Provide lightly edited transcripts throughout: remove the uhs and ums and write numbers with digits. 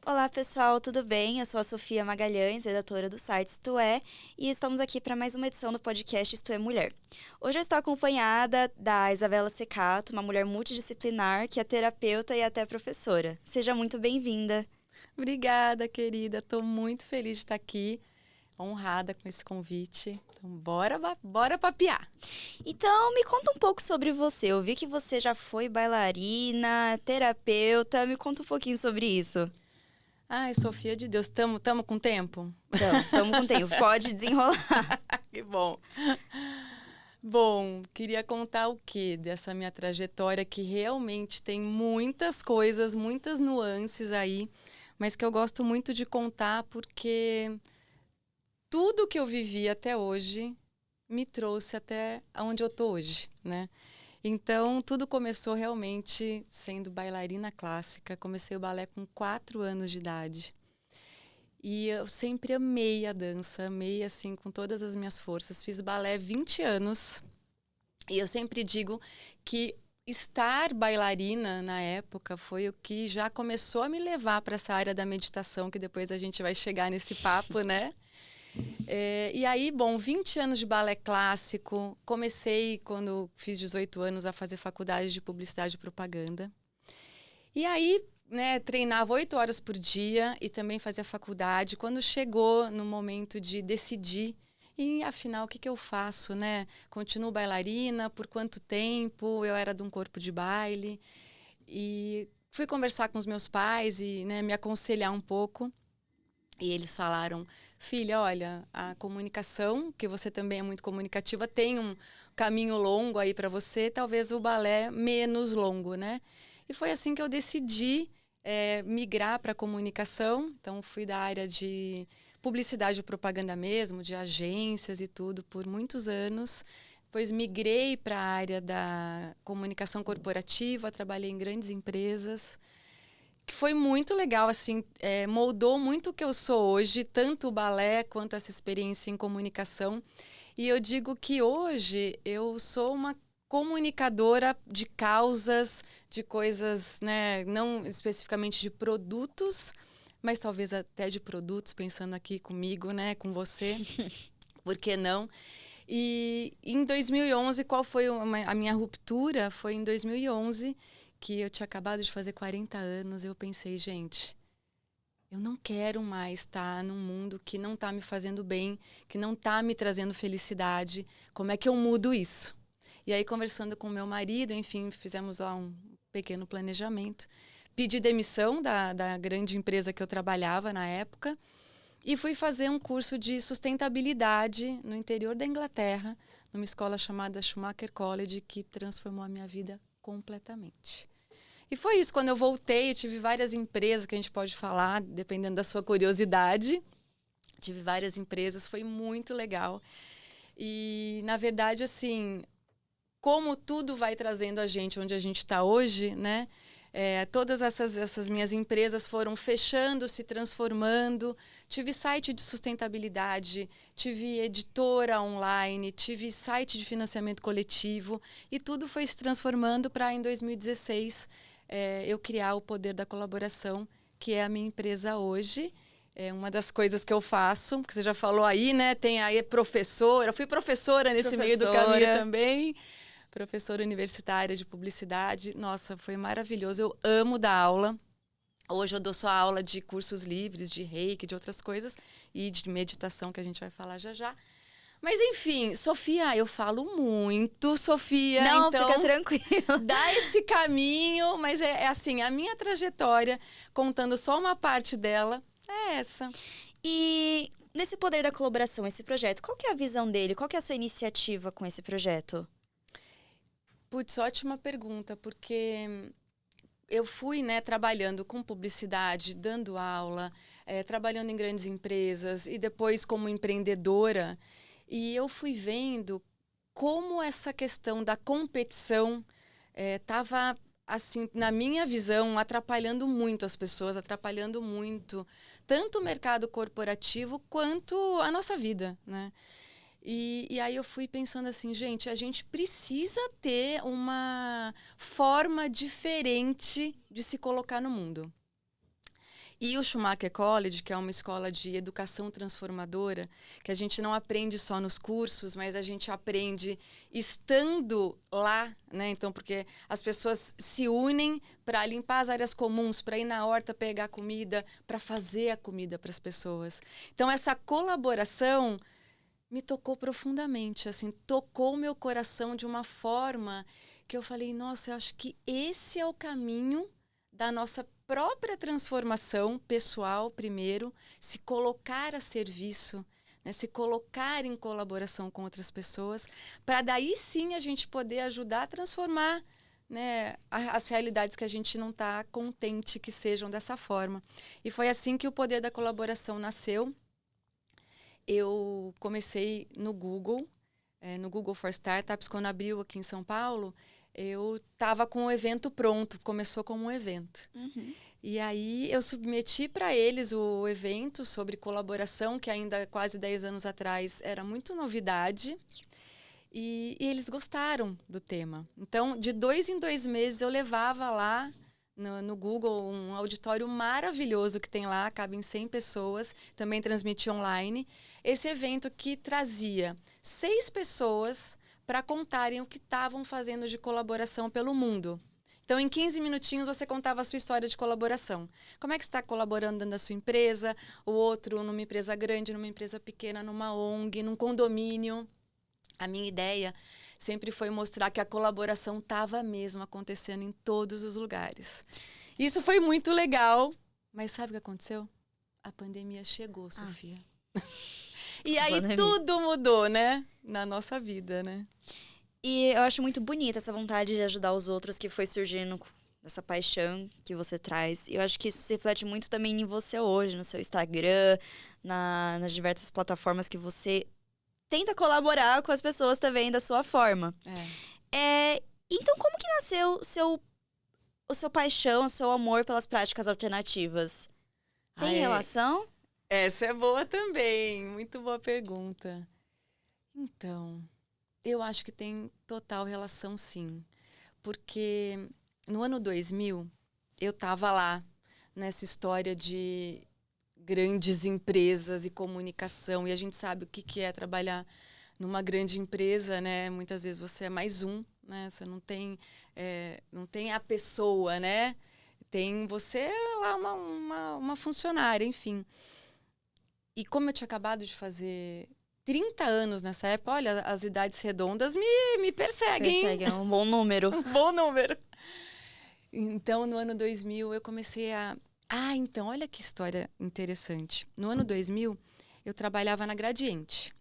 Olá pessoal, tudo bem? Eu sou a Sofia Magalhães, redatora do site Isto É, e estamos aqui para mais uma edição do podcast Isto É Mulher. Hoje eu estou acompanhada da Isabela Secato, uma mulher multidisciplinar que é terapeuta e até professora. Seja muito bem-vinda. Obrigada, querida. Estou muito feliz de estar aqui, honrada com esse convite. Então, bora papiar. Então, me conta um pouco sobre você. Eu vi que você já foi bailarina, terapeuta. Me conta um pouquinho sobre isso. Ai, Sofia de Deus, tamo com tempo? Tamo com tempo. Pode desenrolar. Que bom. Bom, queria contar o quê dessa minha trajetória que realmente tem muitas coisas, muitas nuances aí, mas que eu gosto muito de contar porque tudo que eu vivi até hoje me trouxe até onde eu tô hoje, né? Então, tudo começou realmente sendo bailarina clássica. Comecei o balé com 4 anos de idade. E eu sempre amei a dança, amei assim com todas as minhas forças. Fiz balé 20 anos. E eu sempre digo que estar bailarina na época foi o que já começou a me levar para essa área da meditação, que depois a gente vai chegar nesse papo, né? E aí, bom, 20 anos de balé clássico. Comecei, quando fiz 18 anos, a fazer faculdade de publicidade e propaganda. E aí, né, treinava 8 horas por dia e também fazia faculdade. Quando chegou no momento de decidir, e afinal, o que eu faço, né? Continuo bailarina? Por quanto tempo? Eu era de um corpo de baile. E fui conversar com os meus pais e, né, me aconselhar um pouco. E eles falaram, filha, olha, a comunicação, que você também é muito comunicativa, tem um caminho longo aí para você, talvez o balé menos longo, né? E foi assim que eu decidi migrar para a comunicação. Então, fui da área de publicidade e propaganda mesmo, de agências e tudo, por muitos anos. Depois migrei para a área da comunicação corporativa, trabalhei em grandes empresas que foi muito legal, assim, moldou muito o que eu sou hoje, tanto o balé quanto essa experiência em comunicação. E eu digo que hoje eu sou uma comunicadora de causas, de coisas, né, não especificamente de produtos, mas talvez até de produtos, pensando aqui comigo, né, com você, por que não? E em 2011, qual foi a minha ruptura? Foi em 2011 que eu tinha acabado de fazer 40 anos. Eu pensei, gente, eu não quero mais estar num mundo que não está me fazendo bem, que não está me trazendo felicidade. Como é que eu mudo isso? E aí, conversando com meu marido, enfim, fizemos lá um pequeno planejamento. Pedi demissão da grande empresa que eu trabalhava na época e fui fazer um curso de sustentabilidade no interior da Inglaterra, numa escola chamada Schumacher College, que transformou a minha vida completamente. E foi isso, quando eu voltei, eu tive várias empresas que a gente pode falar, dependendo da sua curiosidade. Tive várias empresas, foi muito legal. E, na verdade, assim, como tudo vai trazendo a gente onde a gente está hoje, né? Todas essas minhas empresas foram fechando, se transformando. Tive site de sustentabilidade, tive editora online, tive site de financiamento coletivo e tudo foi se transformando para, em 2016, eu criar o Poder da Colaboração, que é a minha empresa hoje. É uma das coisas que eu faço, que você já falou aí, né? Tem aí professora, eu fui professora nesse meio do caminho também. Professora universitária de publicidade. Nossa, foi maravilhoso. Eu amo dar aula. Hoje eu dou só aula de cursos livres, de reiki, de outras coisas e de meditação, que a gente vai falar já já. Mas enfim, Sofia, eu falo muito, Sofia, Não, então fica tranquila. dá esse caminho, mas é assim, a minha trajetória, contando só uma parte dela, é essa. E nesse Poder da Colaboração, esse projeto, qual que é a visão dele? Qual que é a sua iniciativa com esse projeto? Putz, ótima pergunta, porque eu fui, né, trabalhando com publicidade, dando aula, trabalhando em grandes empresas e depois como empreendedora. E eu fui vendo como essa questão da competição estava, assim, na minha visão, atrapalhando muito as pessoas, atrapalhando muito tanto o mercado corporativo quanto a nossa vida, né? E aí eu fui pensando assim, gente, a gente precisa ter uma forma diferente de se colocar no mundo. E o Schumacher College, que é uma escola de educação transformadora, que a gente não aprende só nos cursos, mas a gente aprende estando lá, né? Então, porque as pessoas se unem para limpar as áreas comuns, para ir na horta pegar comida, para fazer a comida para as pessoas. Então, essa colaboração me tocou profundamente, assim, tocou meu coração de uma forma que eu falei, nossa, eu acho que esse é o caminho da nossa própria transformação pessoal, primeiro, se colocar a serviço, né, se colocar em colaboração com outras pessoas, para daí sim a gente poder ajudar a transformar, né, as realidades que a gente não está contente que sejam dessa forma. E foi assim que o Poder da Colaboração nasceu. Eu comecei no Google for Startups, quando abriu aqui em São Paulo. Eu estava com o evento pronto, começou como um evento. Uhum. E aí eu submeti para eles o evento sobre colaboração, que ainda quase 10 anos atrás era muito novidade. E eles gostaram do tema. Então, de 2 em 2 meses, eu levava lá no Google um auditório maravilhoso que tem lá, cabe em 100 pessoas, também transmite online. Esse evento que trazia 6 pessoas para contarem o que estavam fazendo de colaboração pelo mundo. Então, em 15 minutinhos, você contava a sua história de colaboração. Como é que você está colaborando dentro da sua empresa, o outro numa empresa grande, numa empresa pequena, numa ONG, num condomínio. A minha ideia sempre foi mostrar que a colaboração estava mesmo acontecendo em todos os lugares. Isso foi muito legal, mas sabe o que aconteceu? A pandemia chegou, Sofia. E aí tudo mudou, né? Na nossa vida, né? E eu acho muito bonita essa vontade de ajudar os outros que foi surgindo, essa paixão que você traz. E eu acho que isso se reflete muito também em você hoje, no seu Instagram, nas diversas plataformas que você tenta colaborar com as pessoas também da sua forma. Então, como que nasceu o seu paixão, o seu amor pelas práticas alternativas? Tem relação? Essa é boa também, muito boa pergunta. Então, eu acho que tem total relação, sim. Porque no ano 2000, eu estava lá, nessa história de grandes empresas e comunicação. E a gente sabe o que é trabalhar numa grande empresa, né? Muitas vezes você é mais um, né? Você não tem a pessoa, né? Tem você lá, uma funcionária, enfim. E como eu tinha acabado de fazer 30 anos nessa época, olha, as idades redondas me perseguem. É um bom número. Um bom número. Então, no ano 2000, eu comecei a... então, olha que história interessante. No ano 2000, eu trabalhava na Gradiente.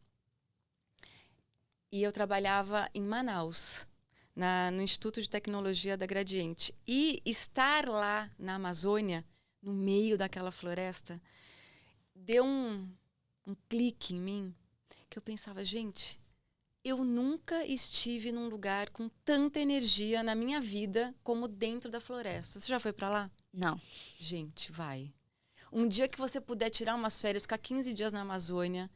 E eu trabalhava em Manaus, no Instituto de Tecnologia da Gradiente. E estar lá na Amazônia, no meio daquela floresta, deu um clique em mim, que eu pensava, gente, eu nunca estive num lugar com tanta energia na minha vida como dentro da floresta. Você já foi pra lá? Não. Gente, vai. Um dia que você puder tirar umas férias, ficar 15 dias na Amazônia,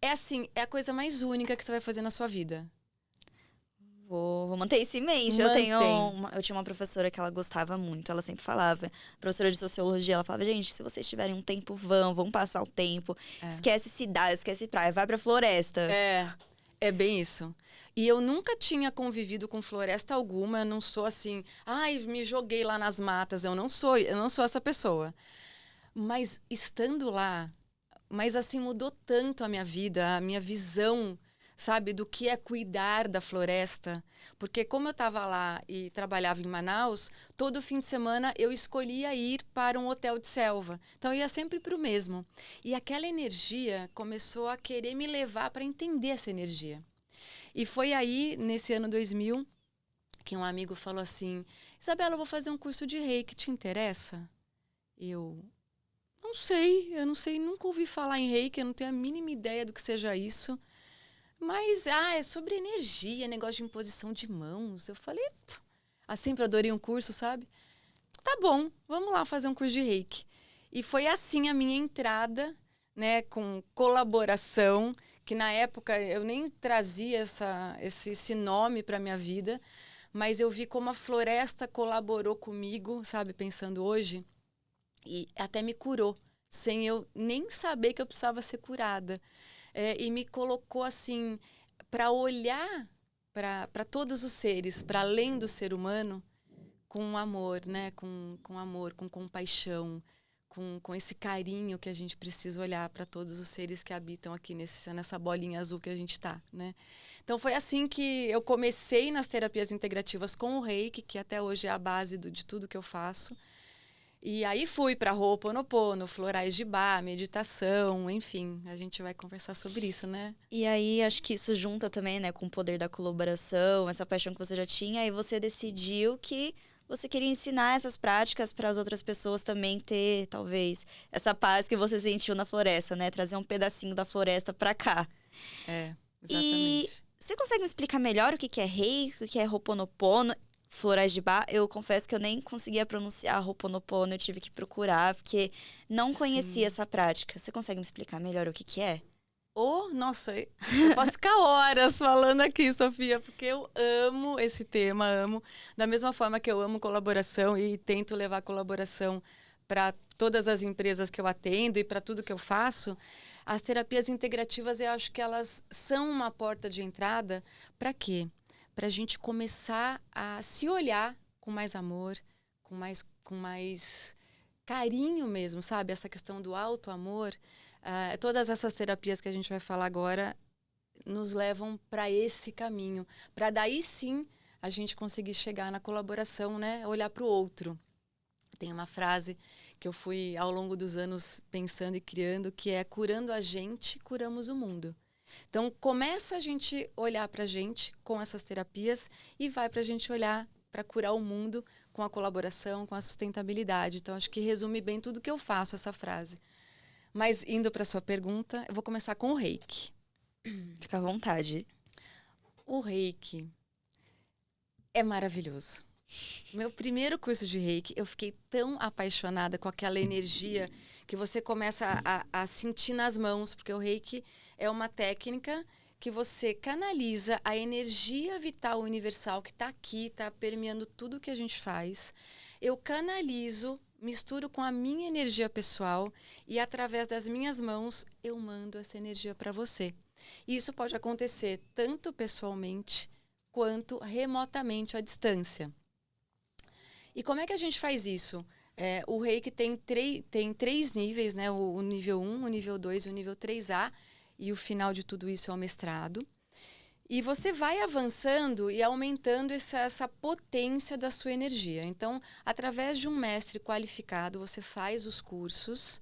é a coisa mais única que você vai fazer na sua vida. Vou manter isso em mente. Eu tinha uma professora que ela gostava muito, ela sempre falava, professora de sociologia, ela falava, gente, se vocês tiverem um tempo, vão passar o tempo. Esquece cidade, esquece praia, vai pra floresta. É bem isso. E eu nunca tinha convivido com floresta alguma, eu não sou assim, me joguei lá nas matas, eu não sou essa pessoa. Mas estando lá, assim, mudou tanto a minha vida, a minha visão, sabe, do que é cuidar da floresta. Porque como eu estava lá e trabalhava em Manaus, todo fim de semana eu escolhia ir para um hotel de selva. Então eu ia sempre para o mesmo. E aquela energia começou a querer me levar para entender essa energia. E foi aí, nesse ano 2000, que um amigo falou assim, Isabela, eu vou fazer um curso de Reiki, te interessa? Eu não sei, nunca ouvi falar em Reiki, eu não tenho a mínima ideia do que seja isso. Mas, é sobre energia, negócio de imposição de mãos. Eu falei, sempre adorei um curso, sabe? Tá bom, vamos lá fazer um curso de Reiki. E foi assim a minha entrada, né, com colaboração, que na época eu nem trazia esse nome para minha vida, mas eu vi como a floresta colaborou comigo, sabe, pensando hoje. E até me curou, sem eu nem saber que eu precisava ser curada. E me colocou assim, para olhar para todos os seres, para além do ser humano, com amor, né? Com amor, com compaixão, com esse carinho que a gente precisa olhar para todos os seres que habitam aqui nessa bolinha azul que a gente está, né? Então foi assim que eu comecei nas terapias integrativas com o Reiki, que até hoje é a base de tudo que eu faço. E aí fui para Ho'oponopono, florais de Bach, meditação, enfim, a gente vai conversar sobre isso, né? E aí, acho que isso junta também, né, com o poder da colaboração, essa paixão que você já tinha, e você decidiu que você queria ensinar essas práticas para as outras pessoas também ter, talvez, essa paz que você sentiu na floresta, né? Trazer um pedacinho da floresta para cá. E Exatamente. você consegue me explicar melhor o que que é Reiki, o que é Ho'oponopono? Florais de Bach, eu confesso que eu nem conseguia pronunciar Ho'oponopono, eu tive que procurar, porque não conhecia Sim. essa prática. Você consegue me explicar melhor o que que é? Nossa, eu posso ficar horas falando aqui, Sofia, porque eu amo esse tema, amo. Da mesma forma que eu amo colaboração e tento levar colaboração para todas as empresas que eu atendo e para tudo que eu faço, as terapias integrativas, eu acho que elas são uma porta de entrada para quê? Para a gente começar a se olhar com mais amor, com mais carinho mesmo, sabe? Essa questão do auto-amor. Todas essas terapias que a gente vai falar agora nos levam para esse caminho, para daí sim a gente conseguir chegar na colaboração, né? Olhar para o outro. Tem uma frase que eu fui ao longo dos anos pensando e criando, que é: curando a gente, curamos o mundo. Então começa a gente olhar para a gente com essas terapias e vai para a gente olhar para curar o mundo com a colaboração, com a sustentabilidade. Então acho que resume bem tudo que eu faço, essa frase. Mas indo para sua pergunta, eu vou começar com o Reiki. Fica à vontade. O Reiki é maravilhoso. Meu primeiro curso de Reiki, eu fiquei tão apaixonada com aquela energia que você começa a sentir nas mãos, porque o Reiki é uma técnica que você canaliza a energia vital universal que está aqui, está permeando tudo que a gente faz. Eu canalizo, misturo com a minha energia pessoal e através das minhas mãos eu mando essa energia para você. E isso pode acontecer tanto pessoalmente quanto remotamente à distância. E como é que a gente faz isso? O Reiki tem três níveis, né? O nível 1, o nível 2 e o nível 3A. E o final de tudo isso é o mestrado. E você vai avançando e aumentando essa potência da sua energia. Então, através de um mestre qualificado, você faz os cursos.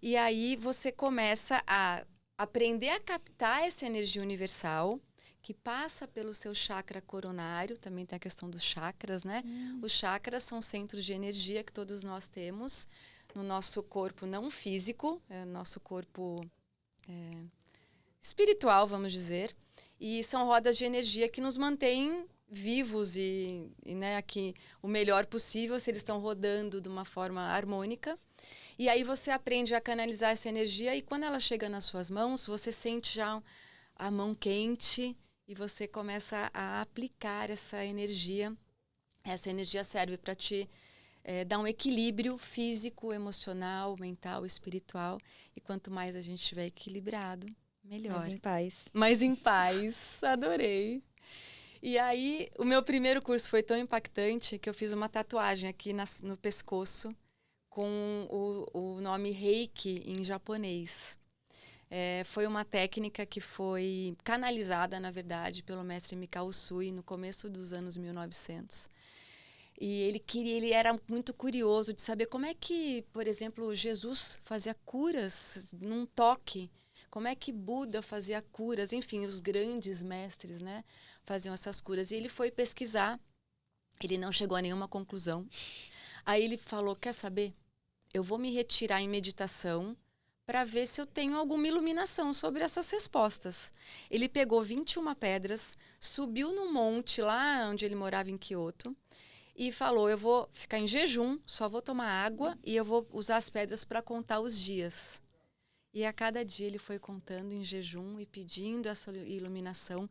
E aí você começa a aprender a captar essa energia universal, que passa pelo seu chakra coronário, também tem a questão dos chakras, né? Os chakras são centros de energia que todos nós temos no nosso corpo não físico, nosso corpo espiritual, vamos dizer. E são rodas de energia que nos mantêm vivos né, aqui o melhor possível, se eles estão rodando de uma forma harmônica. E aí você aprende a canalizar essa energia e quando ela chega nas suas mãos, você sente já a mão quente e você começa a aplicar essa energia. Essa energia serve para te dar um equilíbrio físico, emocional, mental, espiritual. E quanto mais a gente estiver equilibrado, melhor. Mais em paz. Mais em paz. Adorei. E aí, o meu primeiro curso foi tão impactante que eu fiz uma tatuagem aqui no pescoço com o nome Reiki em japonês. Foi uma técnica que foi canalizada, na verdade, pelo mestre Mikao Usui no começo dos anos 1900. E ele era muito curioso de saber como é que, por exemplo, Jesus fazia curas num toque. Como é que Buda fazia curas? Enfim, os grandes mestres, né, faziam essas curas. E ele foi pesquisar, ele não chegou a nenhuma conclusão. Aí ele falou, quer saber? Eu vou me retirar em meditação para ver se eu tenho alguma iluminação sobre essas respostas. Ele pegou 21 pedras, subiu num monte lá onde ele morava em Kyoto e falou, eu vou ficar em jejum, só vou tomar água e eu vou usar as pedras para contar os dias. E a cada dia ele foi contando em jejum e pedindo essa iluminação.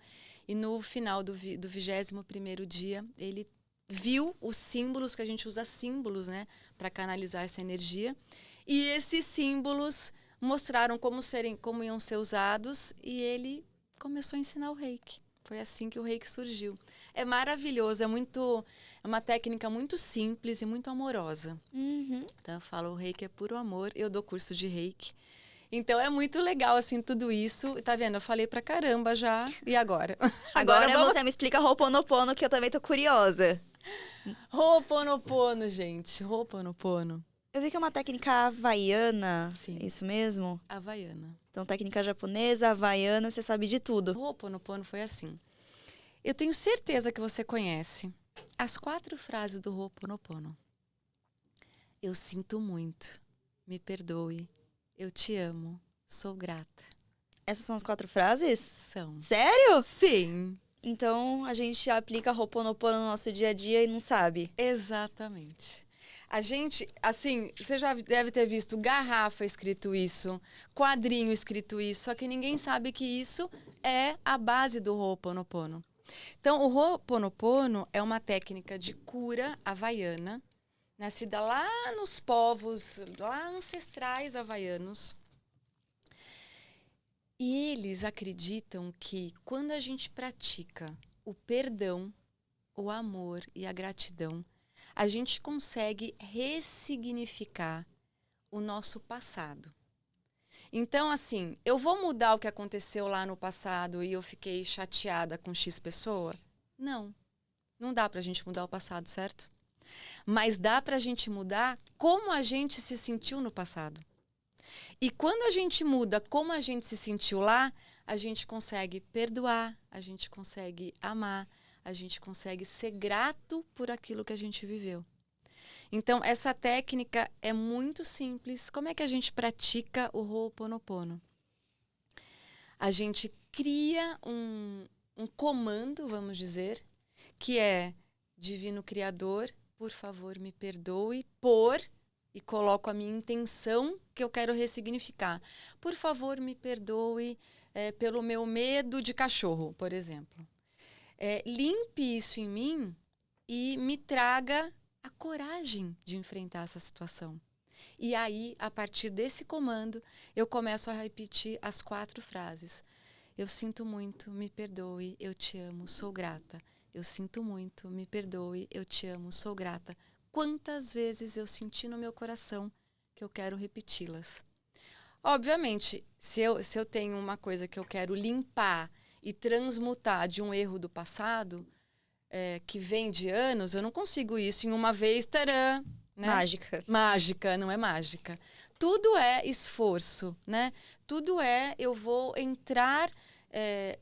E no final do 21º dia, ele viu os símbolos, que a gente usa símbolos, né, para canalizar essa energia. E esses símbolos mostraram como iam ser usados e ele começou a ensinar o reiki. Foi assim que o reiki surgiu. É maravilhoso, é uma técnica muito simples e muito amorosa. Uhum. Então eu falo, o reiki é puro amor, eu dou curso de reiki. Então é muito legal, assim, tudo isso. Tá vendo? Eu falei pra caramba já. E agora? Agora vamos... você me explica Ho'oponopono, que eu também tô curiosa. Ho'oponopono, gente. Ho'oponopono. Eu vi que é uma técnica havaiana, Sim. é isso mesmo? Havaiana. Então, técnica japonesa, havaiana, você sabe de tudo. Ho'oponopono foi assim. Eu tenho certeza que você conhece as 4 frases do Ho'oponopono. Eu sinto muito. Me perdoe. Eu te amo. Sou grata. Essas são as 4 frases? São. Sério? Sim. Então, a gente aplica Ho'oponopono no nosso dia a dia e não sabe. Exatamente. A gente, assim, você já deve ter visto garrafa escrito isso, quadrinho escrito isso, só que ninguém sabe que isso é a base do Ho'oponopono. Então, o Ho'oponopono é uma técnica de cura havaiana, nascida lá nos povos, lá ancestrais havaianos. E eles acreditam que quando a gente pratica o perdão, o amor e a gratidão, a gente consegue ressignificar o nosso passado. Então, assim, eu vou mudar o que aconteceu lá no passado e eu fiquei chateada com X pessoa? Não. Não dá pra gente mudar o passado, certo? Mas dá pra gente mudar como a gente se sentiu no passado. E quando a gente muda como a gente se sentiu lá, a gente consegue perdoar, a gente consegue amar, a gente consegue ser grato por aquilo que a gente viveu. Então, essa técnica é muito simples. Como é que a gente pratica o Ho'oponopono? A gente cria um comando, vamos dizer, que é Divino Criador, por favor, me perdoe por... E coloco a minha intenção que eu quero ressignificar. Por favor, me perdoe pelo meu medo de cachorro, por exemplo. Limpe isso em mim e me traga a coragem de enfrentar essa situação. E aí, a partir desse comando, eu começo a repetir as 4 frases. Eu sinto muito, me perdoe, eu te amo, sou grata. Eu sinto muito, me perdoe, eu te amo, sou grata. Quantas vezes eu senti no meu coração que eu quero repeti-las. Obviamente, se eu tenho uma coisa que eu quero limpar e transmutar de um erro do passado, que vem de anos, eu não consigo isso em uma vez, tarã, né? Mágica. Mágica, não é mágica. Tudo é esforço, né? Tudo eu vou entrar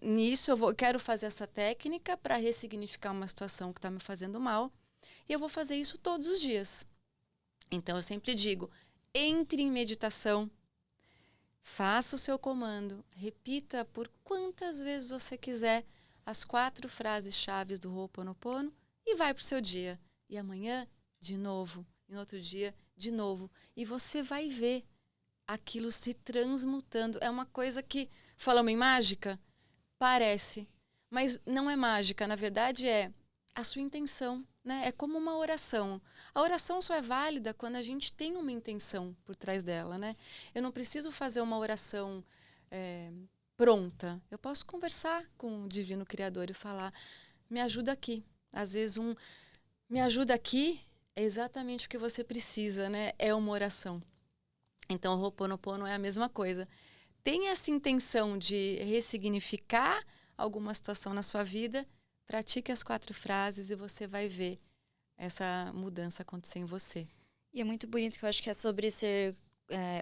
nisso, eu quero fazer essa técnica para ressignificar uma situação que está me fazendo mal. E eu vou fazer isso todos os dias. Então, eu sempre digo, entre em meditação, faça o seu comando, repita por quantas vezes você quiser as 4 frases-chave do Ho'oponopono e vai para o seu dia. E amanhã, de novo. E no outro dia, de novo. E você vai ver aquilo se transmutando. É uma coisa que, falamos em mágica, parece. Mas não é mágica, na verdade é a sua intenção. Né? É como uma oração. A oração só é válida quando a gente tem uma intenção por trás dela. Né? Eu não preciso fazer uma oração pronta. Eu posso conversar com o Divino Criador e falar, me ajuda aqui. Às vezes me ajuda aqui é exatamente o que você precisa. Né? É uma oração. Então, o Ho'oponopono é a mesma coisa. Tem essa intenção de ressignificar alguma situação na sua vida. Pratique as 4 frases e você vai ver essa mudança acontecer em você. E é muito bonito que eu acho que é sobre ser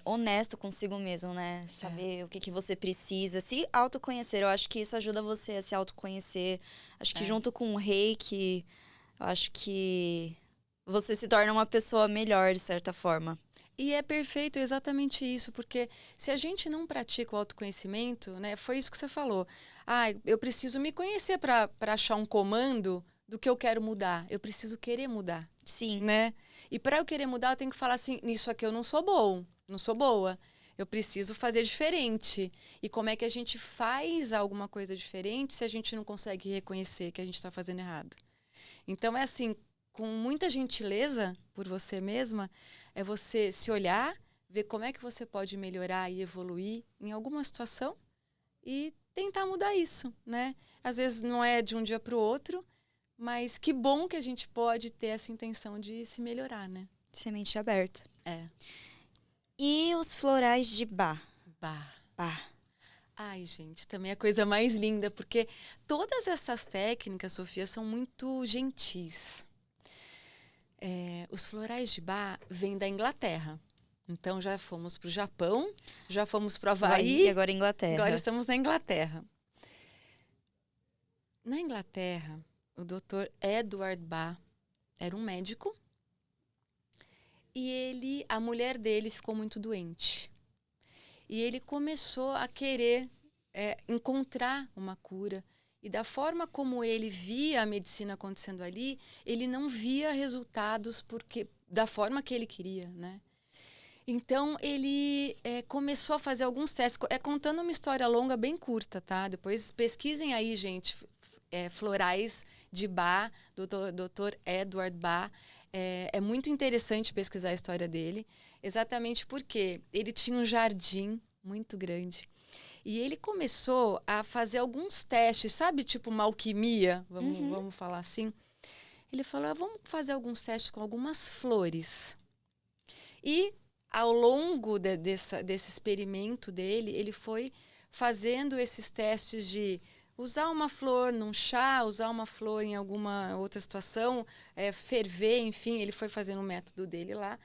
honesto consigo mesmo, né? Saber o que você precisa. Se autoconhecer, eu acho que isso ajuda você a se autoconhecer. Acho que junto com o reiki, eu acho que você se torna uma pessoa melhor, de certa forma. E é perfeito exatamente isso, porque se a gente não pratica o autoconhecimento, né, foi isso que você falou. Eu preciso me conhecer para achar um comando do que eu quero mudar. Eu preciso querer mudar. Sim. Né? E para eu querer mudar, eu tenho que falar assim, nisso aqui eu não sou bom, não sou boa. Eu preciso fazer diferente. E como é que a gente faz alguma coisa diferente se a gente não consegue reconhecer que a gente está fazendo errado? Então, é assim, com muita gentileza por você mesma, é você se olhar, ver como é que você pode melhorar e evoluir em alguma situação e tentar mudar isso, né? Às vezes não é de um dia para o outro, mas que bom que a gente pode ter essa intenção de se melhorar, né? Semente aberta. É. E os florais de Bach? Bah. Bach. Ai, gente, também é a coisa mais linda, porque todas essas técnicas, Sofia, são muito gentis. Os florais de Bach vêm da Inglaterra. Então, já fomos para o Japão, já fomos para o Havaí, E agora Inglaterra. agora estamos na Inglaterra. Na Inglaterra, o Dr. Edward Bach era um médico e a mulher dele ficou muito doente. E ele começou a querer encontrar uma cura. E da forma como ele via a medicina acontecendo ali, ele não via resultados da forma que ele queria, né? Então, ele começou a fazer alguns testes. Contando uma história longa, bem curta, tá? Depois pesquisem aí, gente, florais de Bach, Dr. Edward Bach. É muito interessante pesquisar a história dele, exatamente porque ele tinha um jardim muito grande. E ele começou a fazer alguns testes, sabe? Tipo uma alquimia, vamos falar assim. Ele falou, vamos fazer alguns testes com algumas flores. E ao longo desse experimento dele, ele foi fazendo esses testes de usar uma flor num chá, usar uma flor em alguma outra situação, ferver, enfim, ele foi fazendo o método dele lá.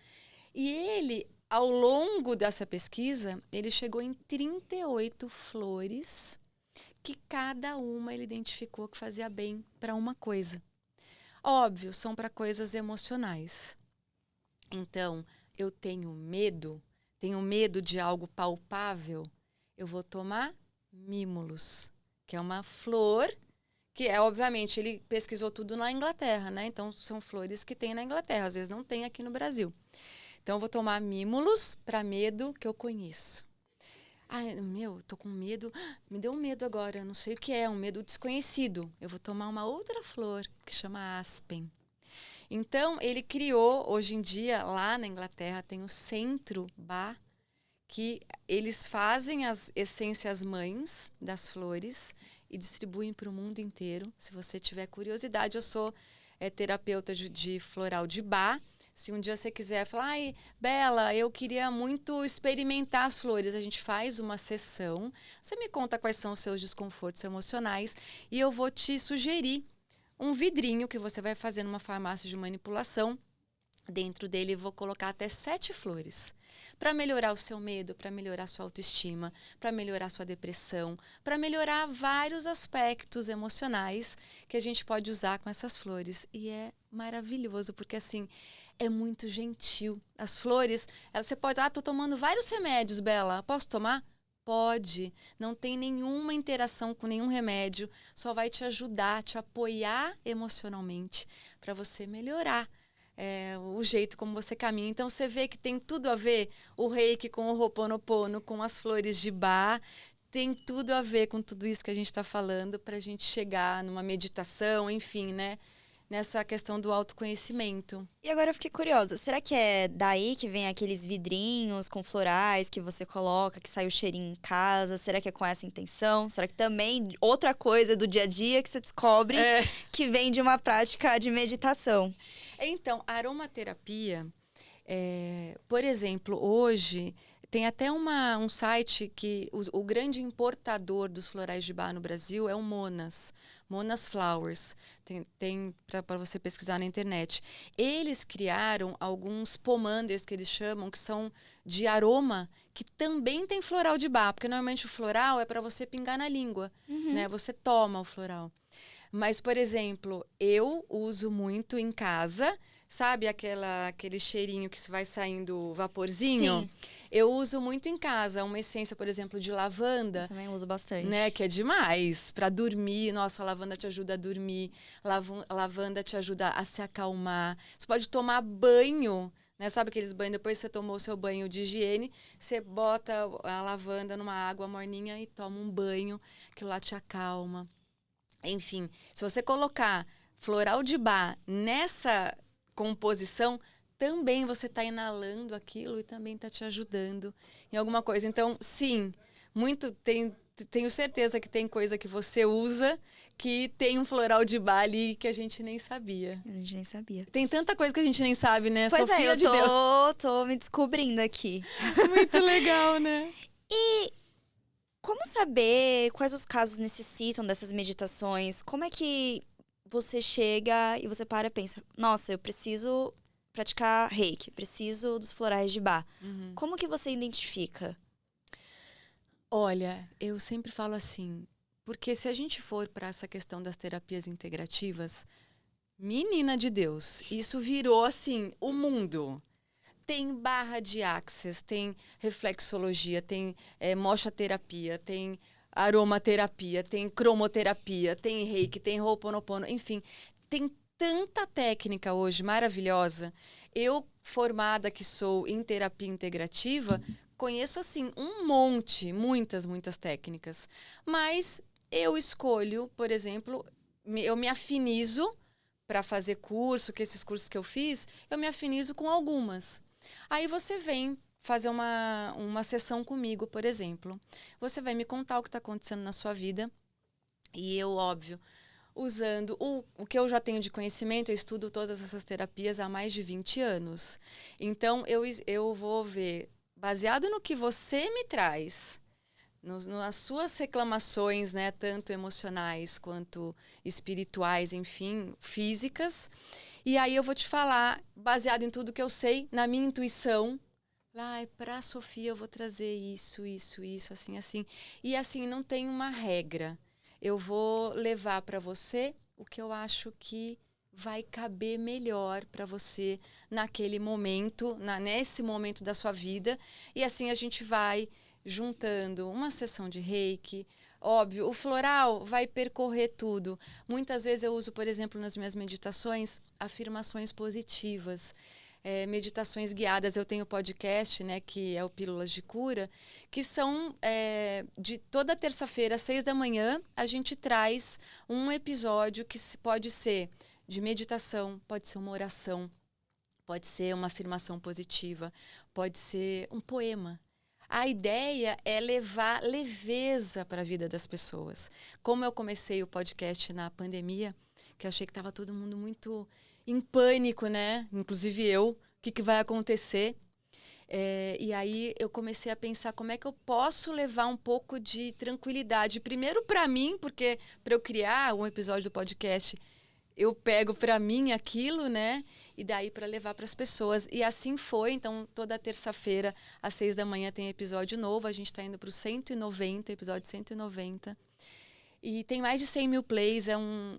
E ele, ao longo dessa pesquisa, ele chegou em 38 flores que cada uma ele identificou que fazia bem para uma coisa. Óbvio, são para coisas emocionais. Então, eu tenho medo de algo palpável, eu vou tomar mímulos, que é uma flor, que obviamente, ele pesquisou tudo na Inglaterra, né? Então, são flores que tem na Inglaterra, às vezes não tem aqui no Brasil. Então, eu vou tomar mímulos para medo que eu conheço. Tô com medo, me deu um medo agora, não sei o que é, um medo desconhecido. Eu vou tomar uma outra flor, que chama aspen. Então, ele criou, hoje em dia, lá na Inglaterra, tem o Centro Bach, que eles fazem as essências mães das flores e distribuem para o mundo inteiro. Se você tiver curiosidade, eu sou terapeuta de floral de Bach. Se um dia você quiser falar, ai, Bela, eu queria muito experimentar as flores, a gente faz uma sessão, você me conta quais são os seus desconfortos emocionais e eu vou te sugerir um vidrinho que você vai fazer numa farmácia de manipulação. Dentro dele eu vou colocar até 7 flores para melhorar o seu medo, para melhorar a sua autoestima, para melhorar a sua depressão, para melhorar vários aspectos emocionais que a gente pode usar com essas flores. E é maravilhoso, porque assim, é muito gentil. As flores, você pode, tô tomando vários remédios, Bela, posso tomar? Pode, não tem nenhuma interação com nenhum remédio, só vai te ajudar, te apoiar emocionalmente para você melhorar o jeito como você caminha. Então, você vê que tem tudo a ver o reiki com o Ho'oponopono, com as flores de Bach, tem tudo a ver com tudo isso que a gente está falando para a gente chegar numa meditação, enfim, né? Nessa questão do autoconhecimento. E agora eu fiquei curiosa, será que é daí que vem aqueles vidrinhos com florais que você coloca, que sai o cheirinho em casa? Será que é com essa intenção? Será que também outra coisa do dia a dia que você descobre que vem de uma prática de meditação? Então, a aromaterapia, por exemplo, hoje tem até um site que o grande importador dos florais de Bach no Brasil é o Monas Flowers. Tem para você pesquisar na internet. Eles criaram alguns pomanders que eles chamam, que são de aroma, que também tem floral de Bach, porque normalmente o floral é para você pingar na língua, né? Você toma o floral. Mas, por exemplo, eu uso muito em casa, sabe aquele cheirinho que vai saindo vaporzinho? Sim. Eu uso muito em casa uma essência, por exemplo, de lavanda. Eu também uso bastante. Né, que é demais. Para dormir, nossa, a lavanda te ajuda a dormir. Lavanda te ajuda a se acalmar. Você pode tomar banho, né? Sabe aqueles banhos, depois que você tomou o seu banho de higiene, você bota a lavanda numa água morninha e toma um banho, aquilo lá te acalma. Enfim, se você colocar floral de Bach nessa composição, também você está inalando aquilo e também está te ajudando em alguma coisa. Então, sim, tenho certeza que tem coisa que você usa que tem um floral de Bach ali que a gente nem sabia. A gente nem sabia. Tem tanta coisa que a gente nem sabe, né? Pois Sofia é, eu de Deus. tô me descobrindo aqui. Muito legal, né? E como saber quais os casos necessitam dessas meditações? Como é que você chega e você para e pensa, nossa, eu preciso praticar reiki, preciso dos florais de Bach. Como que você identifica? Olha, eu sempre falo assim, porque se a gente for para essa questão das terapias integrativas, menina de Deus, isso virou assim, o mundo. Tem barra de axis, tem reflexologia, tem mocha-terapia, tem aromaterapia, tem cromoterapia, tem reiki, tem ho'oponopono, enfim, tem tanta técnica hoje maravilhosa. Eu, formada que sou em terapia integrativa, conheço assim muitas técnicas. Mas eu escolho, por exemplo, eu me afinizo para fazer curso, que esses cursos que eu fiz, eu me afinizo com algumas. Aí você vem fazer uma sessão comigo, por exemplo. Você vai me contar o que está acontecendo na sua vida. E eu, óbvio, usando o que eu já tenho de conhecimento, eu estudo todas essas terapias há mais de 20 anos. Então, eu vou ver, baseado no que você me traz, nas suas reclamações, né, tanto emocionais quanto espirituais, enfim, físicas. E aí eu vou te falar, baseado em tudo que eu sei, na minha intuição, para a Sofia eu vou trazer isso, assim. E assim, não tem uma regra. Eu vou levar para você o que eu acho que vai caber melhor para você naquele momento, nesse momento da sua vida. E assim a gente vai juntando uma sessão de reiki. Óbvio, o floral vai percorrer tudo. Muitas vezes eu uso, por exemplo, nas minhas meditações, afirmações positivas. Meditações guiadas. Eu tenho podcast, né, que é o Pílulas de Cura, que são de toda terça-feira, às 6 da manhã, a gente traz um episódio que pode ser de meditação, pode ser uma oração, pode ser uma afirmação positiva, pode ser um poema. A ideia é levar leveza para a vida das pessoas. Como eu comecei o podcast na pandemia, que eu achei que estava todo mundo muito em pânico, né? Inclusive eu, o que vai acontecer? E aí eu comecei a pensar como é que eu posso levar um pouco de tranquilidade. Primeiro para mim, porque para eu criar um episódio do podcast, eu pego para mim aquilo, né? E daí para levar para as pessoas. E assim foi. Então, toda terça-feira, às 6 da manhã, tem episódio novo. A gente está indo para o 190, episódio 190. E tem mais de 100 mil plays, é um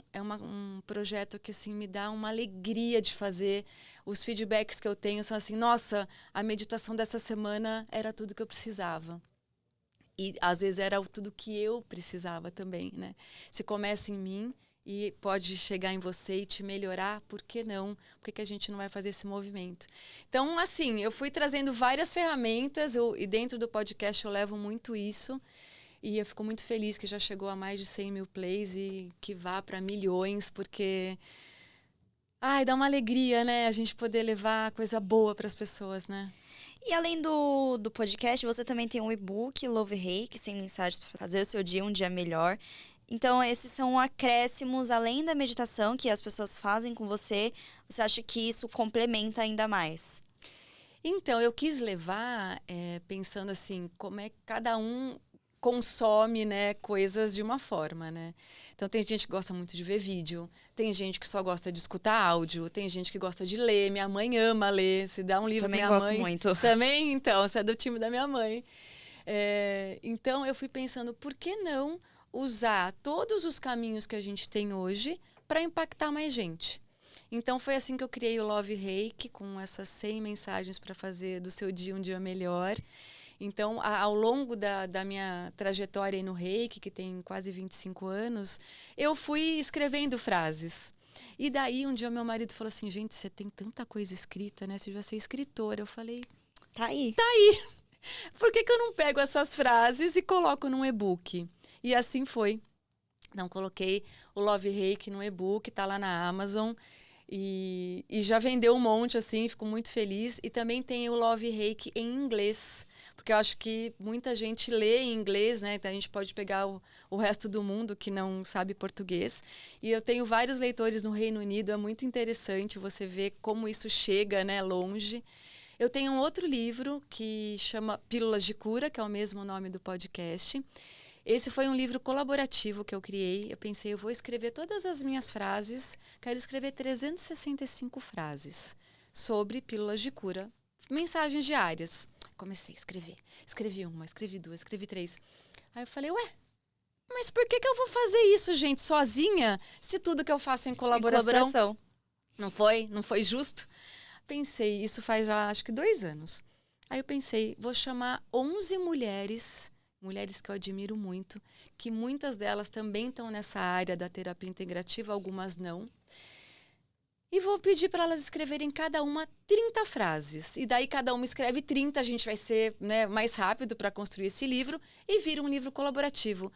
projeto que assim, me dá uma alegria de fazer. Os feedbacks que eu tenho são assim, nossa, a meditação dessa semana era tudo que eu precisava. E às vezes era tudo que eu precisava também, né? Se começa em mim e pode chegar em você e te melhorar, por que não? Por que a gente não vai fazer esse movimento? Então, assim, eu fui trazendo várias ferramentas e dentro do podcast eu levo muito isso. E eu fico muito feliz que já chegou a mais de 100 mil plays e que vá para milhões, porque dá uma alegria, né? A gente poder levar coisa boa para as pessoas, né? E além do podcast, você também tem um e-book, Love Reiki, 100 mensagens para fazer o seu dia um dia melhor. Então, esses são acréscimos, além da meditação que as pessoas fazem com você. Você acha que isso complementa ainda mais? Então, eu quis levar pensando assim, como é que cada um consome, né, coisas de uma forma, né? Então tem gente que gosta muito de ver vídeo, tem gente que só gosta de escutar áudio, tem gente que gosta de ler. Minha mãe ama ler, se dá um livro Também pra minha gosto mãe. muito. Também, então, você é do time da minha mãe. Então eu fui pensando, por que não usar todos os caminhos que a gente tem hoje para impactar mais gente? Então foi assim que eu criei o Love Reiki, com essas 100 mensagens para fazer do seu dia um dia melhor. Então, ao longo da minha trajetória aí no Reiki, que tem quase 25 anos, eu fui escrevendo frases. E daí, um dia, meu marido falou assim, gente, você tem tanta coisa escrita, né? Você já ser escritora. Eu falei, Tá aí. por que eu não pego essas frases e coloco num e-book? E assim foi. Então, coloquei o Love Reiki no e-book, tá lá na Amazon. E já vendeu um monte, assim, fico muito feliz. E também tem o Love Reiki em inglês, porque eu acho que muita gente lê em inglês, né? Então a gente pode pegar o resto do mundo que não sabe português. E eu tenho vários leitores no Reino Unido, é muito interessante você ver como isso chega, né, longe. Eu tenho um outro livro que chama Pílulas de Cura, que é o mesmo nome do podcast. Esse foi um livro colaborativo que eu criei. Eu pensei, eu vou escrever todas as minhas frases. Quero escrever 365 frases sobre pílulas de cura. Mensagens diárias. Comecei a escrever. Escrevi uma, escrevi duas, escrevi três. Aí eu falei, ué, mas por que eu vou fazer isso, gente, sozinha? Se tudo que eu faço é em colaboração. Em colaboração. Não foi? Não foi justo? Pensei, isso faz já acho que 2 anos. Aí eu pensei, vou chamar 11 mulheres que eu admiro muito, que muitas delas também estão nessa área da terapia integrativa, algumas não. E vou pedir para elas escreverem cada uma 30 frases. E daí cada uma escreve 30, a gente vai ser, né, mais rápido para construir esse livro e vira um livro colaborativo.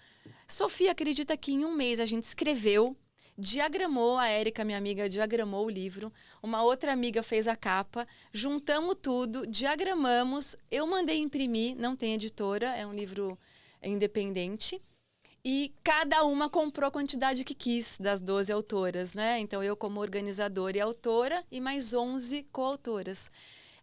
Sofia acredita que em 1 mês a gente escreveu, diagramou, a Érica, minha amiga, diagramou o livro, uma outra amiga fez a capa, juntamos tudo, diagramamos, eu mandei imprimir, não tem editora, é um livro independente, e cada uma comprou a quantidade que quis das 12 autoras, né? Então eu como organizadora e autora e mais 11 coautoras.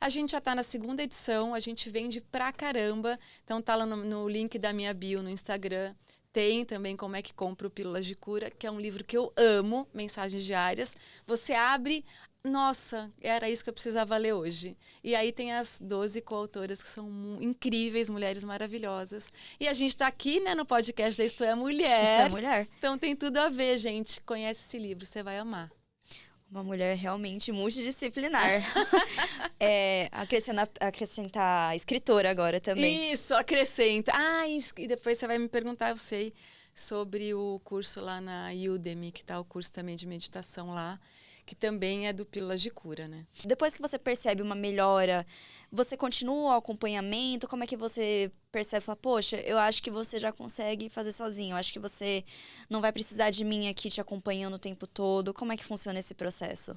A gente já está na 2ª edição, a gente vende pra caramba, então tá lá no link da minha bio no Instagram. Tem também como é que compra o Pílulas de Cura, que é um livro que eu amo, mensagens diárias. Você abre, nossa, era isso que eu precisava ler hoje. E aí tem as 12 coautoras que são incríveis, mulheres maravilhosas. E a gente está aqui, né, no podcast da Isto é Mulher. Isto é Mulher. Então tem tudo a ver, gente. Conhece esse livro, você vai amar. Uma mulher realmente multidisciplinar. Acrescentar escritora agora também. Isso, acrescenta. E depois você vai me perguntar, eu sei, sobre o curso lá na Udemy, que tá o curso também de meditação lá, que também é do Pílulas de Cura, né? Depois que você percebe uma melhora, você continua o acompanhamento? Como é que você percebe? Fala, poxa, eu acho que você já consegue fazer sozinho. Eu acho que você não vai precisar de mim aqui te acompanhando o tempo todo. Como é que funciona esse processo?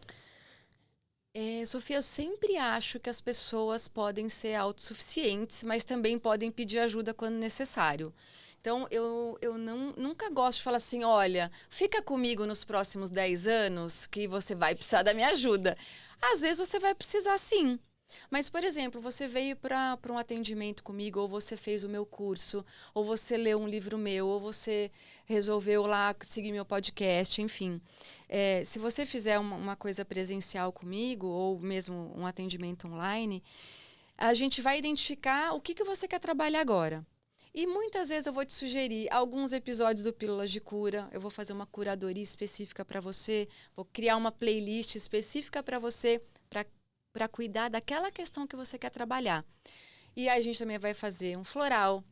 Sofia, eu sempre acho que as pessoas podem ser autossuficientes, mas também podem pedir ajuda quando necessário. Então, eu nunca gosto de falar assim, olha, fica comigo nos próximos 10 anos que você vai precisar da minha ajuda. Às vezes você vai precisar sim. Mas, por exemplo, você veio para um atendimento comigo, ou você fez o meu curso, ou você leu um livro meu, ou você resolveu lá seguir meu podcast, enfim. Se você fizer uma coisa presencial comigo, ou mesmo um atendimento online, a gente vai identificar o que você quer trabalhar agora. E muitas vezes eu vou te sugerir alguns episódios do Pílulas de Cura, eu vou fazer uma curadoria específica para você, vou criar uma playlist específica para você, para cuidar daquela questão que você quer trabalhar. E aí a gente também vai fazer um floral,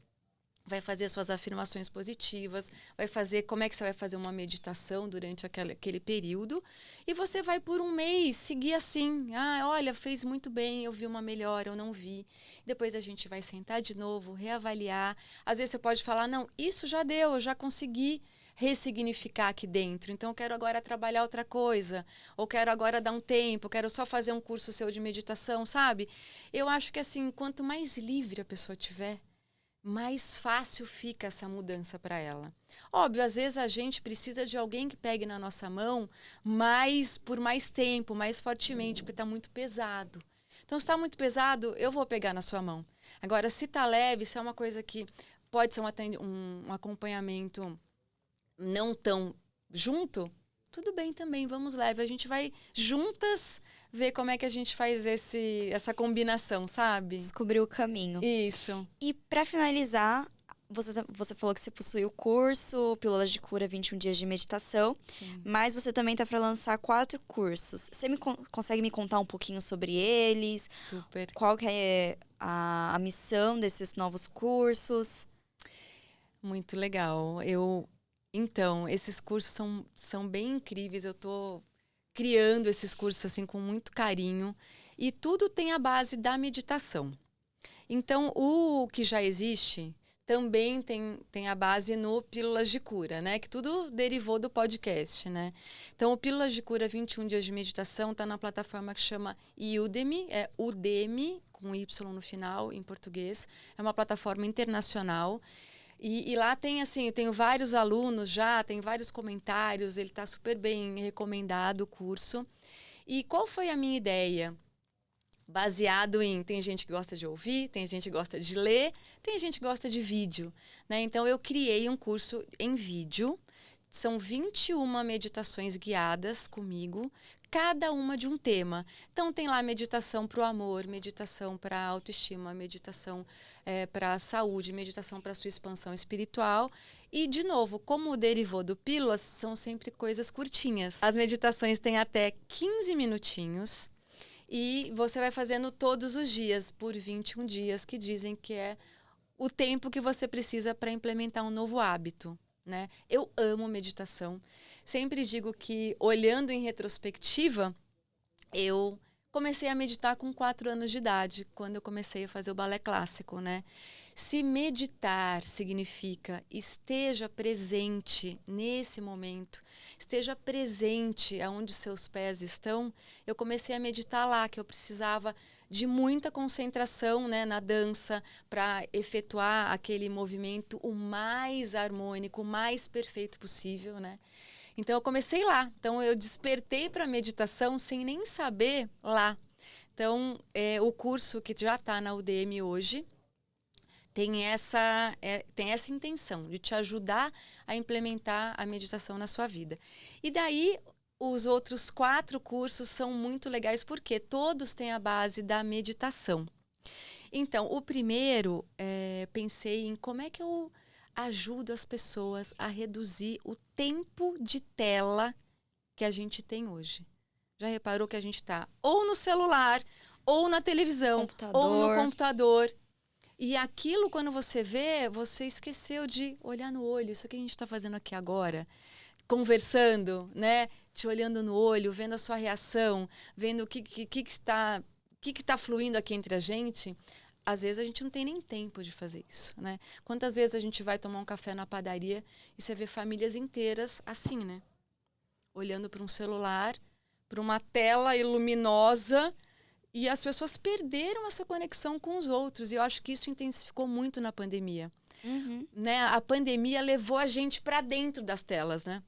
vai fazer suas afirmações positivas, vai fazer como é que você vai fazer uma meditação durante aquele período. E você vai por 1 mês seguir assim. Olha, fez muito bem, eu vi uma melhora, eu não vi. Depois a gente vai sentar de novo, reavaliar. Às vezes você pode falar, não, isso já deu, eu já consegui ressignificar aqui dentro. Então, eu quero agora trabalhar outra coisa. Ou quero agora dar um tempo, quero só fazer um curso seu de meditação, sabe? Eu acho que, assim, quanto mais livre a pessoa tiver, mais fácil fica essa mudança para ela. Óbvio, às vezes a gente precisa de alguém que pegue na nossa mão por mais tempo, mais fortemente, porque está muito pesado. Então, se está muito pesado, eu vou pegar na sua mão. Agora, se está leve, se é uma coisa que pode ser um acompanhamento não tão junto, tudo bem também, vamos leve. A gente vai juntas ver como é que a gente faz essa combinação, sabe? Descobrir o caminho. Isso. E para finalizar, você falou que você possui o curso Pílulas de Cura 21 dias de meditação, Sim. Mas você também tá para lançar 4 cursos. Você consegue me contar um pouquinho sobre eles? Super. Qual que é a missão desses novos cursos? Muito legal. Então, esses cursos são bem incríveis. Eu estou criando esses cursos assim com muito carinho. E tudo tem a base da meditação. Então, o que já existe também tem a base no Pílulas de Cura, né? Que tudo derivou do podcast, né? Então, o Pílulas de Cura 21 dias de meditação está na plataforma que chama Udemy, é Udemy, com Y no final, em português. É uma plataforma internacional. E lá tem, assim, eu tenho vários alunos já, tem vários comentários, ele está super bem recomendado o curso. E qual foi a minha ideia? Baseado em, tem gente que gosta de ouvir, tem gente que gosta de ler, tem gente que gosta de vídeo, né? Então, eu criei um curso em vídeo, são 21 meditações guiadas comigo, cada uma de um tema. Então, tem lá meditação para o amor, meditação para a autoestima, meditação para a saúde, meditação para a sua expansão espiritual. E, de novo, como derivou do Pílulas, são sempre coisas curtinhas. As meditações têm até 15 minutinhos. E você vai fazendo todos os dias, por 21 dias, que dizem que é o tempo que você precisa para implementar um novo hábito, né? Eu amo meditação. Sempre digo que, olhando em retrospectiva, eu comecei a meditar com 4 anos de idade, quando eu comecei a fazer o balé clássico, né? Se meditar significa esteja presente nesse momento, esteja presente aonde seus pés estão, eu comecei a meditar lá, que eu precisava de muita concentração, né, na dança para efetuar aquele movimento o mais harmônico, o mais perfeito possível, né? Então, eu comecei lá. Então, eu despertei para a meditação sem nem saber lá. Então, o curso que já está na Udemy hoje tem essa intenção de te ajudar a implementar a meditação na sua vida. E daí, os outros 4 cursos são muito legais, porque todos têm a base da meditação. Então, o primeiro, pensei em como é que eu ajudo as pessoas a reduzir o tempo de tela que a gente tem hoje. Já reparou que a gente está ou no celular, ou na televisão, ou no computador. E aquilo, quando você vê, você esqueceu de olhar no olho. Isso que a gente está fazendo aqui agora. Conversando, né? Te olhando no olho, vendo a sua reação, vendo o que está fluindo aqui entre a gente. Às vezes a gente não tem nem tempo de fazer isso, né? Quantas vezes a gente vai tomar um café na padaria e você vê famílias inteiras assim, né? Olhando para um celular, para uma tela luminosa, e as pessoas perderam essa conexão com os outros. E eu acho que isso intensificou muito na pandemia. Uhum. Né? A pandemia levou a gente para dentro das telas, né?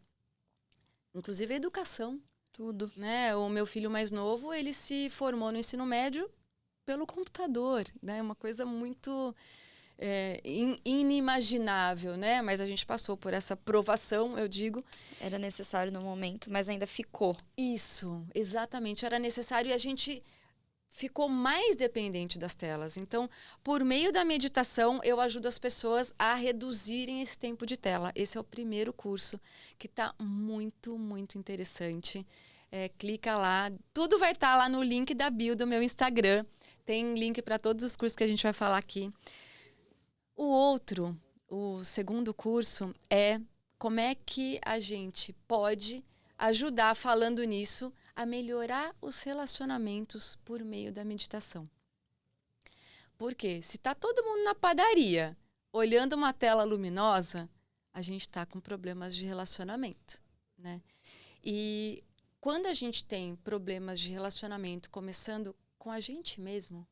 Inclusive a educação. Tudo. Né? O meu filho mais novo, ele se formou no ensino médio pelo computador, né? Uma coisa muito inimaginável, né? Mas a gente passou por essa provação, eu digo. Era necessário no momento, mas ainda ficou. Isso, exatamente. Era necessário, e a gente ficou mais dependente das telas. Então, por meio da meditação, eu ajudo as pessoas a reduzirem esse tempo de tela. Esse é o primeiro curso, que está muito, muito interessante. Clica lá, tudo vai estar lá no link da bio do meu Instagram. Tem link para todos os cursos que a gente vai falar aqui. O segundo curso é como é que a gente pode ajudar, falando nisso, a melhorar os relacionamentos por meio da meditação. Porque se está todo mundo na padaria, olhando uma tela luminosa, a gente está com problemas de relacionamento, né? E quando a gente tem problemas de relacionamento, começando com a gente mesmo,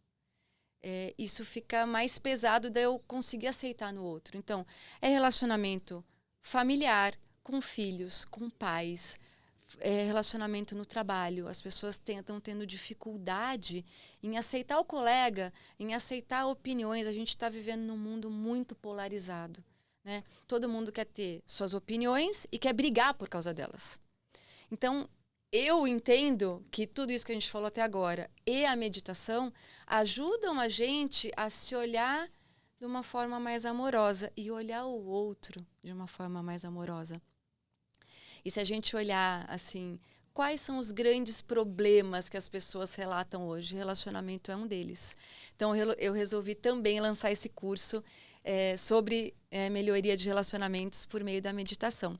isso fica mais pesado de eu conseguir aceitar no outro. Então, é relacionamento familiar, com filhos, com pais, relacionamento no trabalho. As pessoas estão tendo dificuldade em aceitar o colega, em aceitar opiniões. A gente está vivendo num mundo muito polarizado, né? Todo mundo quer ter suas opiniões e quer brigar por causa delas. Então, eu entendo que tudo isso que a gente falou até agora e a meditação ajudam a gente a se olhar de uma forma mais amorosa e olhar o outro de uma forma mais amorosa. E se a gente olhar, assim, quais são os grandes problemas que as pessoas relatam hoje? Relacionamento é um deles. Então, eu resolvi também lançar esse curso sobre melhoria de relacionamentos por meio da meditação.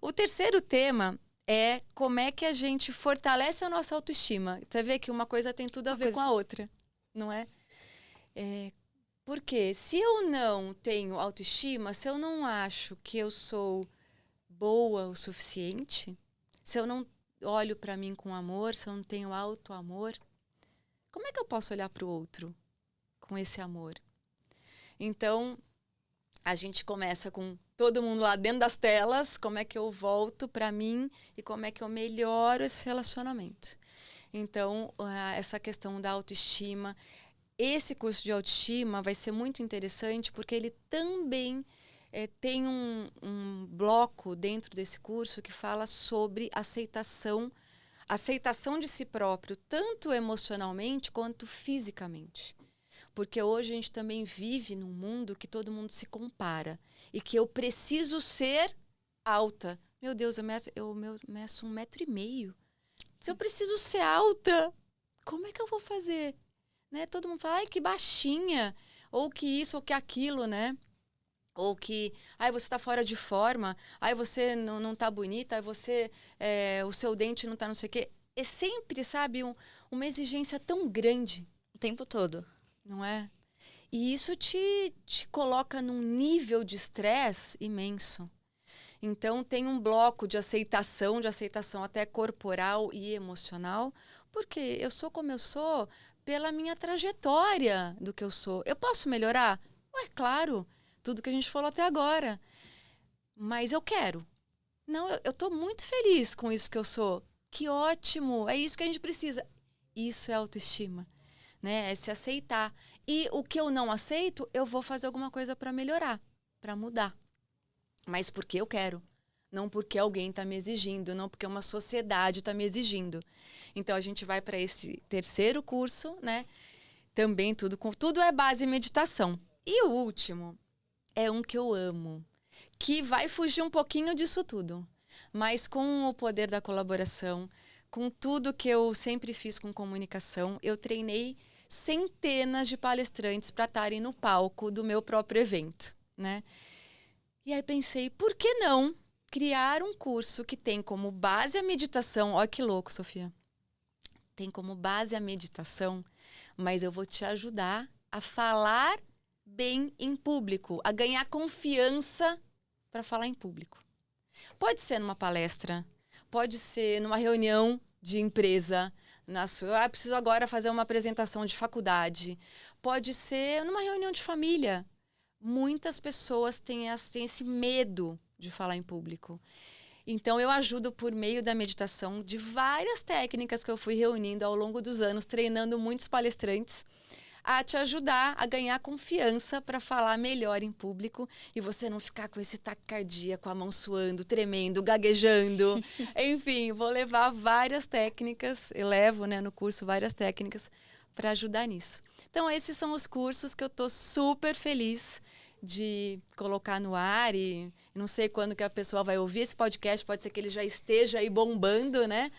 O terceiro tema é como é que a gente fortalece a nossa autoestima. Você vê que uma coisa tem tudo a ver com a outra, não é? Porque se eu não tenho autoestima, se eu não acho que eu sou boa o suficiente, se eu não olho para mim com amor, se eu não tenho auto-amor, como é que eu posso olhar para o outro com esse amor? Então, a gente começa com todo mundo lá dentro das telas, como é que eu volto para mim e como é que eu melhoro esse relacionamento. Então, essa questão da autoestima, esse curso de autoestima vai ser muito interessante porque ele também tem um bloco dentro desse curso que fala sobre aceitação de si próprio, tanto emocionalmente quanto fisicamente. Porque hoje a gente também vive num mundo que todo mundo se compara e que eu preciso ser alta. Meu Deus, eu meço 1,5 m. Se eu preciso ser alta, como é que eu vou fazer? Né? Todo mundo fala, ai, que baixinha, ou que isso, ou que aquilo, né? Ou que, ai, você tá fora de forma, ai, você não tá bonita, ai, você, o seu dente não tá não sei o quê. É sempre, sabe, uma exigência tão grande. O tempo todo. Não é? E isso te coloca num nível de estresse imenso. Então, tem um bloco de aceitação até corporal e emocional, porque eu sou como eu sou pela minha trajetória do que eu sou. Eu posso melhorar? Ué, claro, tudo que a gente falou até agora. Mas eu quero. Não, eu estou muito feliz com isso que eu sou. Que ótimo, é isso que a gente precisa. Isso é autoestima, né? É se aceitar. E o que eu não aceito, eu vou fazer alguma coisa para melhorar, para mudar. Mas porque eu quero. Não porque alguém está me exigindo, não porque uma sociedade está me exigindo. Então, a gente vai para esse terceiro curso, né? Também tudo é base meditação. E o último é um que eu amo, que vai fugir um pouquinho disso tudo. Mas com o poder da colaboração, com tudo que eu sempre fiz com comunicação, eu treinei centenas de palestrantes para estarem no palco do meu próprio evento, né? E aí pensei, por que não criar um curso que tem como base a meditação? Olha que louco, Sofia. Tem como base a meditação, mas eu vou te ajudar a falar bem em público, a ganhar confiança para falar em público. Pode ser numa palestra, pode ser numa reunião de empresa, preciso agora fazer uma apresentação de faculdade, pode ser numa reunião de família. Muitas pessoas têm esse medo de falar em público. Então, eu ajudo por meio da meditação de várias técnicas que eu fui reunindo ao longo dos anos, treinando muitos palestrantes, a te ajudar a ganhar confiança para falar melhor em público e você não ficar com esse taquicardia, com a mão suando, tremendo, gaguejando. Enfim, vou levar várias técnicas, eu levo, né, no curso várias técnicas para ajudar nisso. Então, esses são os cursos que eu estou super feliz de colocar no ar e não sei quando que a pessoa vai ouvir esse podcast, pode ser que ele já esteja aí bombando, né?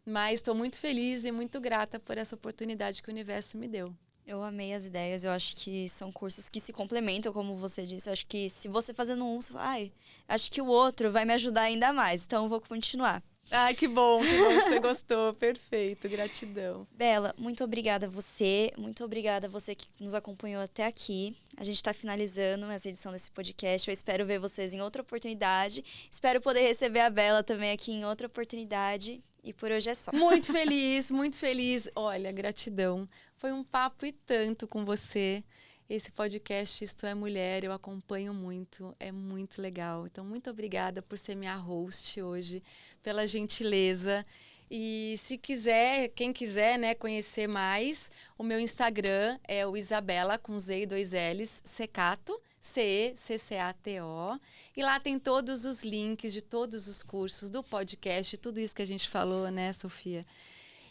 Mas estou muito feliz e muito grata por essa oportunidade que o universo me deu. Eu amei as ideias, eu acho que são cursos que se complementam, como você disse. Eu acho que se você fazendo um, você fala, ai, acho que o outro vai me ajudar ainda mais, então eu vou continuar. Ai, que bom que você gostou. Perfeito, gratidão. Bela, muito obrigada a você. Muito obrigada a você que nos acompanhou até aqui. A gente está finalizando essa edição desse podcast. Eu espero ver vocês em outra oportunidade. Espero poder receber a Bela também aqui em outra oportunidade. E por hoje é só. Muito feliz, muito feliz. Olha, gratidão. Foi um papo e tanto com você. Esse podcast Isto é Mulher, eu acompanho muito, é muito legal. Então, muito obrigada por ser minha host hoje, pela gentileza. E se quiser, quem quiser, né, conhecer mais, o meu Instagram é o Isabela, com Z e 2 L's, Secato, CECCATO. E lá tem todos os links de todos os cursos do podcast, tudo isso que a gente falou, né, Sofia?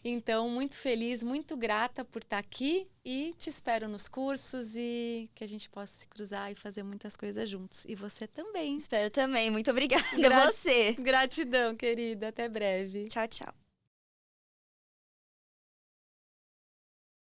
Então, muito feliz, muito grata por estar aqui e te espero nos cursos e que a gente possa se cruzar e fazer muitas coisas juntos. E você também. Espero também. Muito obrigada a você. Gratidão, querida. Até breve. Tchau, tchau.